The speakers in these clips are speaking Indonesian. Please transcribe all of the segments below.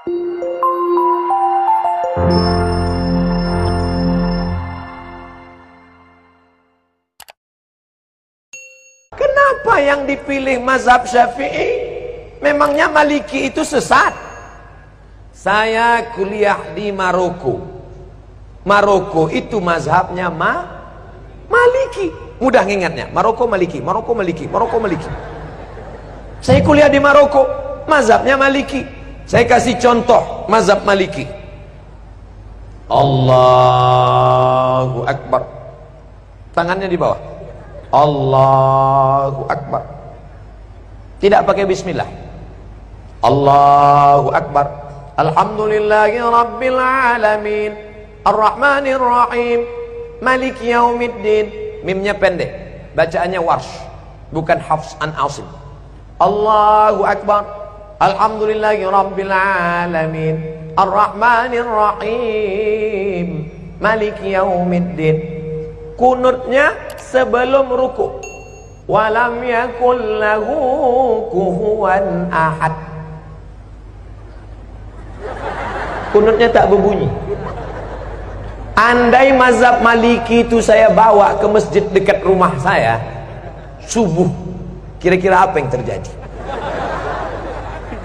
Kenapa yang dipilih mazhab Syafi'i? Memangnya Maliki itu sesat? Saya kuliah di Maroko. Maroko itu mazhabnya Maliki. Mudah ingatnya, Maroko Maliki, Maroko Maliki, Maroko Maliki. Saya kuliah di Maroko, mazhabnya Maliki. Saya kasih contoh mazhab Maliki. Allahu Akbar. Tangannya di bawah. Allahu Akbar. Tidak pakai bismillah. Allahu Akbar. Alhamdulillahi Rabbil Alamin, Ar-Rahmanir Rahim, Maliki Yaumiddin. Mimnya pendek, bacaannya warsh, bukan Hafs an Asim. Allahu Akbar. Alhamdulillahi Rabbil Alamin, Ar-Rahmanir Rahim, Maliki Yaumiddin. Kunutnya sebelum ruku. Walam yakul lahu kufuwan ahad. Kunutnya tak berbunyi. Andai mazhab Maliki itu saya bawa ke masjid dekat rumah saya subuh, kira-kira apa yang terjadi?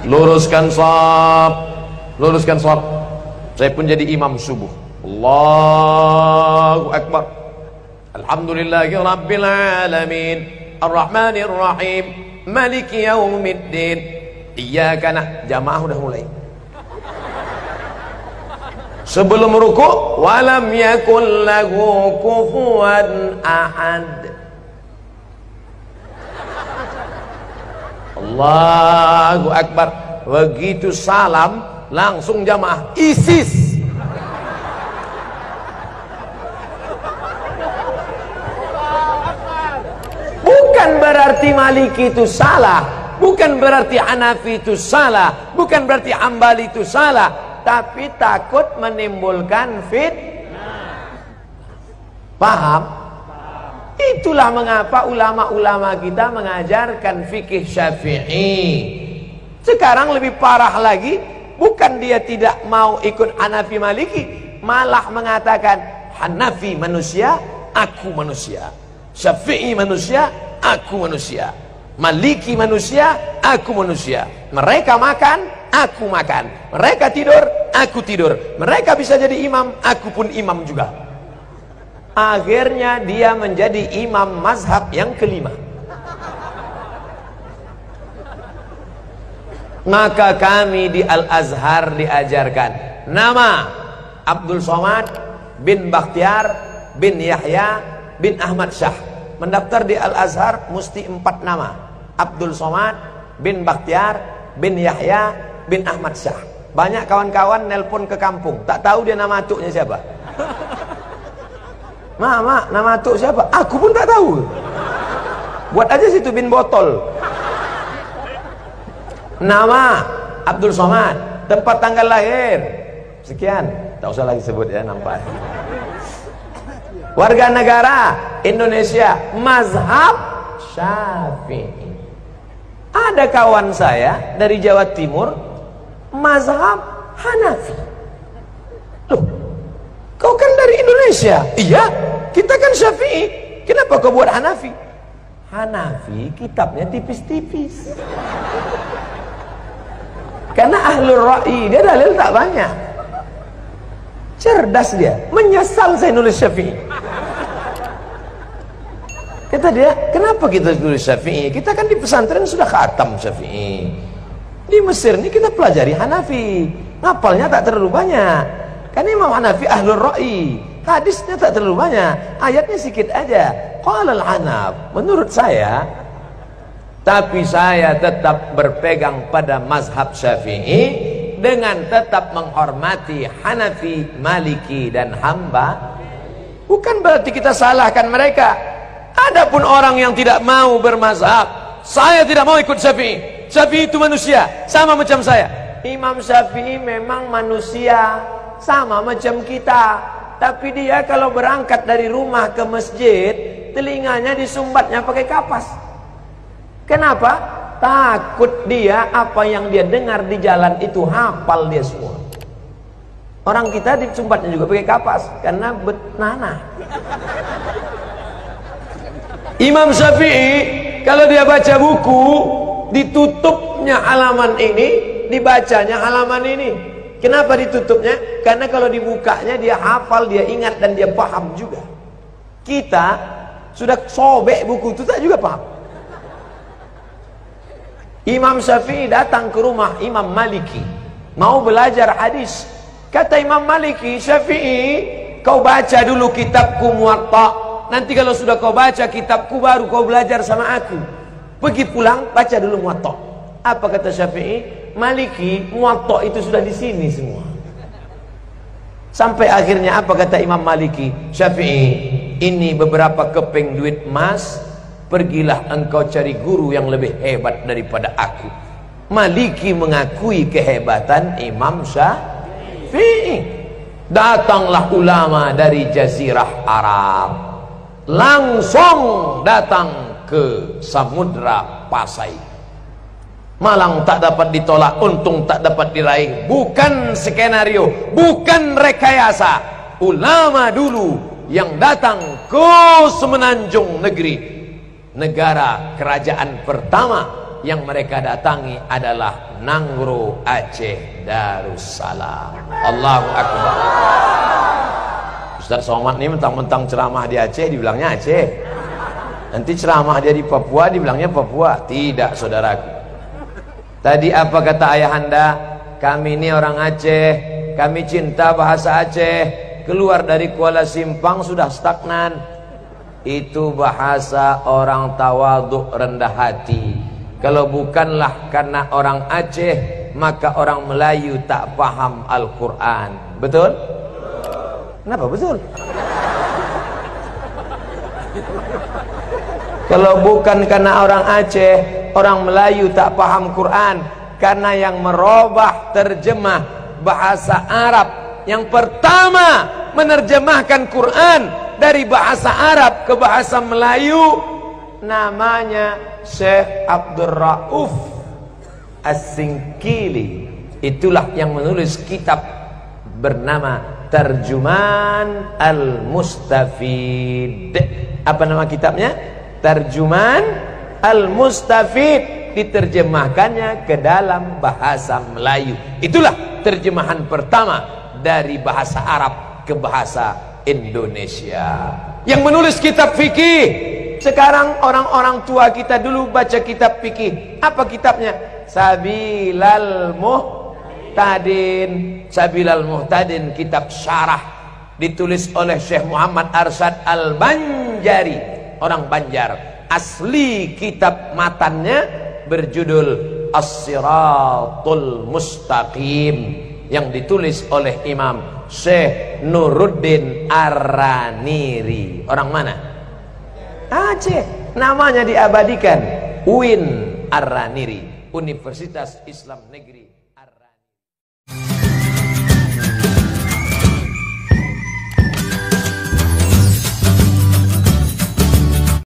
Luruskan shaf, luruskan shaf. Saya pun jadi imam subuh. Allahu Akbar. Alhamdulillahi Rabbil Alamin, Ar-Rahmanir Rahim, Maliki Yaumiddin. Iyyaka jamaah udah mulai. Sebelum ruku, walam yakul lahu kufuwan ahad. Allahu Akbar. Begitu salam, langsung jamaah ISIS. Bukan berarti Maliki itu salah, bukan berarti Hanafi itu salah, bukan berarti Hambali itu salah, tapi takut menimbulkan fitnah. Paham? Itulah mengapa ulama-ulama kita mengajarkan fikih Syafi'i. Sekarang lebih parah lagi, bukan dia tidak mau ikut Hanafi Maliki, malah mengatakan Hanafi manusia, aku manusia. Syafi'i manusia, aku manusia. Maliki manusia, aku manusia. Mereka makan, aku makan. Mereka tidur, aku tidur. Mereka bisa jadi imam, aku pun imam juga. Akhirnya dia menjadi imam mazhab yang kelima. Maka kami di Al-Azhar diajarkan nama Abdul Somad bin Bakhtiar bin Yahya bin Ahmad Syah. Mendaftar di Al-Azhar mesti 4 nama. Abdul Somad bin Bakhtiar bin Yahya bin Ahmad Syah. Banyak kawan-kawan nelpon ke kampung, tak tahu dia nama atuknya siapa. Mak, nama atuk siapa? Aku pun tak tahu. Buat aja situ bin botol. Nama Abdul Somad, tempat tanggal lahir sekian, tak usah lagi sebut ya, nampak. Warga negara Indonesia, mazhab Syafi'i. Ada kawan saya dari Jawa Timur, mazhab Hanafi. Loh, kau kan dari Indonesia? Iya, kita kan Syafi'i. Kenapa kau buat Hanafi? Hanafi kitabnya tipis-tipis. Karena ahlul ra'i, dia dalil tak banyak. Cerdas dia, menyesal saya nulis Syafi'i. Kata dia, kenapa kita nulis Syafi'i? Kita kan di pesantren sudah khatam Syafi'i. Di Mesir ini kita pelajari Hanafi, ngapalnya tak terlalu banyak. Karena Imam Hanafi ahlul ra'i, hadisnya tak terlalu banyak, ayatnya sedikit aja. Qala al-Hanaf, menurut saya, tapi saya tetap berpegang pada mazhab Syafi'i dengan tetap menghormati Hanafi, Maliki dan Hamba. Bukan berarti kita salahkan mereka. Adapun orang yang tidak mau bermazhab, saya tidak mau ikut Syafi'i. Syafi'i itu manusia, sama macam saya. Imam Syafi'i memang manusia, sama macam kita. Tapi dia kalau berangkat dari rumah ke masjid, telinganya disumbatnya pakai kapas. Kenapa? Takut dia apa yang dia dengar di jalan itu hafal dia semua. Orang kita di Sumbatnya juga pakai kapas karena betnana. Imam Syafi'i kalau dia baca buku, ditutupnya halaman ini, dibacanya halaman ini. Kenapa ditutupnya? Karena kalau dibukanya dia hafal, dia ingat dan dia paham juga. Kita sudah sobek buku itu tak juga paham. Imam Syafi'i datang ke rumah Imam Maliki, mau belajar hadis. Kata Imam Maliki, Syafi'i, kau baca dulu kitabku Muwatta. Nanti kalau sudah kau baca kitabku baru kau belajar sama aku. Pergi pulang baca dulu Muwatta. Apa kata Syafi'i? Maliki, Muwatta itu sudah di sini semua. Sampai akhirnya apa kata Imam Maliki? Syafi'i, ini beberapa keping duit emas. Pergilah engkau cari guru yang lebih hebat daripada aku. Maliki mengakui kehebatan Imam Syafi'i. Datanglah ulama dari Jazirah Arab, langsung datang ke Samudra Pasai. Malang tak dapat ditolak, untung tak dapat diraih. Bukan skenario, bukan rekayasa. Ulama dulu yang datang ke Semenanjung Negeri, negara kerajaan pertama yang mereka datangi adalah Nangro Aceh Darussalam. Allahu Akbar. Ustaz Somad ini mentang-mentang ceramah di Aceh dibilangnya Aceh, nanti ceramah dia di Papua dibilangnya Papua. Tidak, saudaraku. Tadi apa kata ayahanda? Kami ini orang Aceh, kami cinta bahasa Aceh. Keluar dari Kuala Simpang sudah stagnan. Itu bahasa orang tawaduk, rendah hati. Kalau bukanlah karena orang Aceh, maka orang Melayu tak paham Al-Quran. Betul? Kenapa betul? Kalau bukan karena orang Aceh, orang Melayu tak paham Quran. Karena yang merubah terjemah bahasa Arab, yang pertama menerjemahkan Quran dari bahasa Arab ke bahasa Melayu, namanya Syekh Abdul Rauf As-Singkili. Itulah yang menulis kitab bernama Tarjuman Al-Mustafid. Apa nama kitabnya? Tarjuman Al-Mustafid. Diterjemahkannya ke dalam bahasa Melayu. Itulah terjemahan pertama dari bahasa Arab ke bahasa Indonesia. Yang menulis kitab fikih. Sekarang orang-orang tua kita dulu baca kitab fikih. Apa kitabnya? Sabilal Muhtadin. Sabilal Muhtadin, kitab syarah, ditulis oleh Syekh Muhammad Arsyad Al-Banjari, orang Banjar. Asli kitab matannya berjudul As-Siratul Mustaqim, yang ditulis oleh Imam Syekh Nuruddin Ar-Raniri. Orang mana? Aceh. Namanya diabadikan, UIN Ar-Raniri, Universitas Islam Negeri